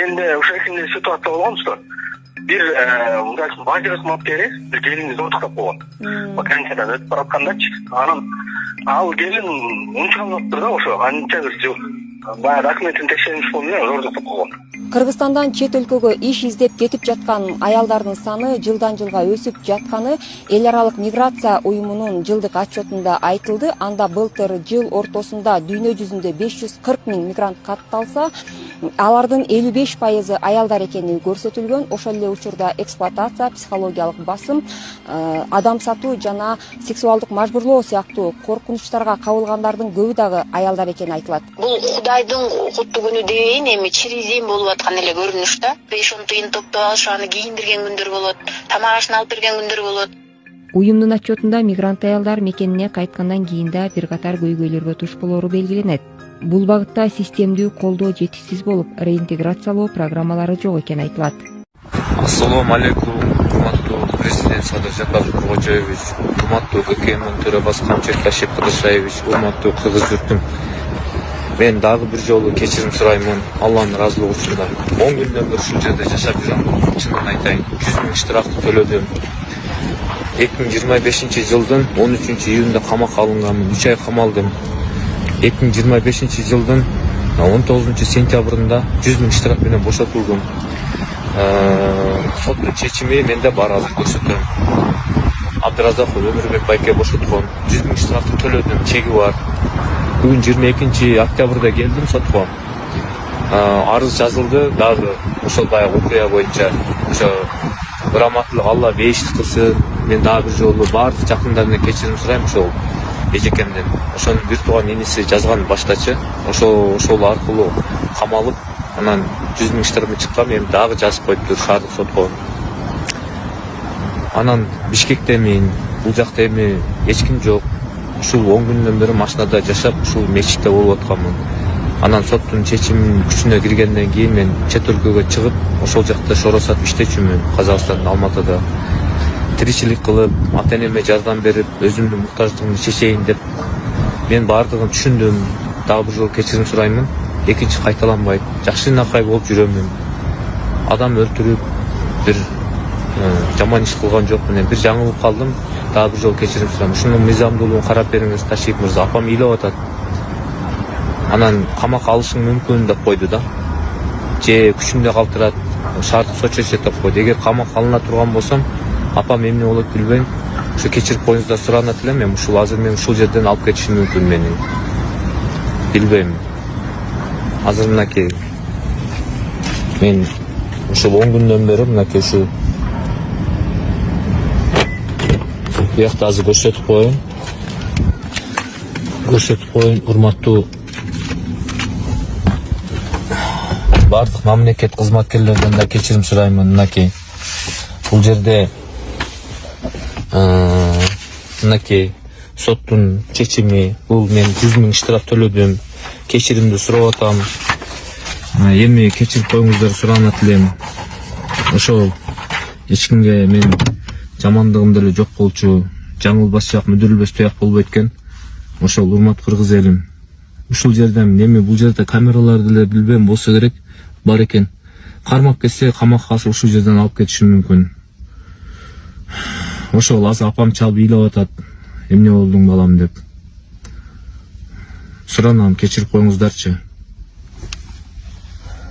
менде ошол экинде ситуация болгон что бир мындай бажыр кылмап келе бир келинди зотуктап койгон. Вакансиядан өтүп бараткандачы. Анан ал келин унчалмаптыр да ошо анча бир жыл. Баягы документин текшериши менен зордуктап койгон. Кыргызстандан чет өлкөгө иш издеп кетип жаткан аялдардын саны жылдан жылга өсүп жатканы эл аралык миграция уюмунун жылдык отчетунда айтылды. Анда былтыр жыл ортосунда дүйнө жүзүндө 540 000 мигрант катталса, алардын 55% аялдар экени көрсөтүлгөн. Ошол эле учурда эксплуатация, психологиялык басым, адам сатуу жана сексуалдык мажбурлоо сыяктуу коркунучтарга кабылгандардын көбү дагы аялдар экени айтылат. Бул Кудайдын куттуу күнү дейин, эми чиризим болуп аткан эле көрүнүш да. 5-10 тыйын топтоп алып аны кийиндирген күндөр болот, тамак ашын алып берген күндөр болот. Уюмдун отчетунда мигрант аялдар мекенине кайткандан кийин да бир катар көйгөйлөргө туш болору белгиленет. Бул багытта системдүү колдоо жетишсиз болуп, реинтеграциялоо программалары жок экени айтылат. Ассалому алейкум, урматтуу президент Садыр Жапаров Кожоевич, урматтуу ККМдин төрагасы Камчет Кашип Кыдыршаевич, урматтуу кыргыз журтум. Мен дагы бир жолу кечирим сураймын, Алланын ыраазылыгы үчүн. 10 күндөн бери ушул жерде жашап жүрөм. Чынын айтайын, 100 000 штрафты төлөдүм. 2025 жылдын 13 июнда камакка алынганмын, 3 ай камалдым. 2025 жылдын 19 сентябрында 100 000 штраф менен бошотулдум. Соттун чечими менде бар, азыр көрсөтөм. Абдыразаков Өмүрбек байке бошотулган, 100 000 штрафты төлөдүм, чеги бар. Бүгүн 22 октябрда келдим сотко. Арыз жазылды, дагы ошол баягы окуя боюнча ошо раматтылык Алла бейиштик кылсын. Мен дагы бир жолу баардык жакындарымдан кечирим сурайм ошол эжекемден. Ошонун бир тууган иниси жазган баштачы, ошол аркылуу камалып, анан 100 000 штрафы чыккан, эми дагы жазып коюптур шаардык сотко. Анан Бишкектемин, бул жакта эми эч ким жок. Ушул 10 күндөн бери машинада жашап, ушул мечитте болуп атканмын. Анан соттун чечиминин күчүнө киргенден кийин мен чет өлкөгө чыгып, ошол жакта шоро сатып иштечүмүн, Казакстандын Алматыда. Тиричилик кылып, ата-энеме жардам берип, өзүмдүн муктаждыгымды чечейин деп мен баардыгын түшүндүм. Дагы бир жолу кечирим сураймын. Экинчи кайталанбайт. Жакшынакай болуп жүрөмүн. Адам өлтүрүп, бир жаман иш кылган жокмун. Бир жаңылып калдым. Дагы бир жолу кечирим сурайм. Ушунун мыйзамдуулугун карап бериңиз, Ташип мырза. Апам ыйлап атат. Анан камакка алышың мүмкүн деп койду да. Же күчүмдө калтырат, шаардык сот чечет деп койду. Эгер камакка алына турган болсом, апам эмне болот билбейм. Ошо кечирип коюңуздар суранат элем. Мен ушул азыр мен ушул жерден алып кетишим мүмкүн мени. Билбейм. Азыр мынакей мен ушул 10 күндөн бери мынакей ушу биякта азыр көрсөтүп коеюн, урматтуу бардык мамлекет кызматкерлерден да кечирим сураймын. Мынакей бул жерде мынакей соттун чечими, бул мен 100 000 штраф төлөдүм, кечиримди сурап атам. Эми кечирип коюңуздар суранат элем. Ошол эч кимге мен жамандыгым деле жок болчу, жаңылбашак, мүдүрүлбөс туяк болбойт экен. Ошол урмат кыргыз элим. Ушул жерден эми бул жерде камералар деле билбейм болсо керек, бар экен. Кармап кетсе камакка асып ушул жерден алып кетиши мүмкүн. Ошол азыр апам чалып ыйлап атат, эмне болдуң балам деп. Суранам, кечирип коюңуздарчы.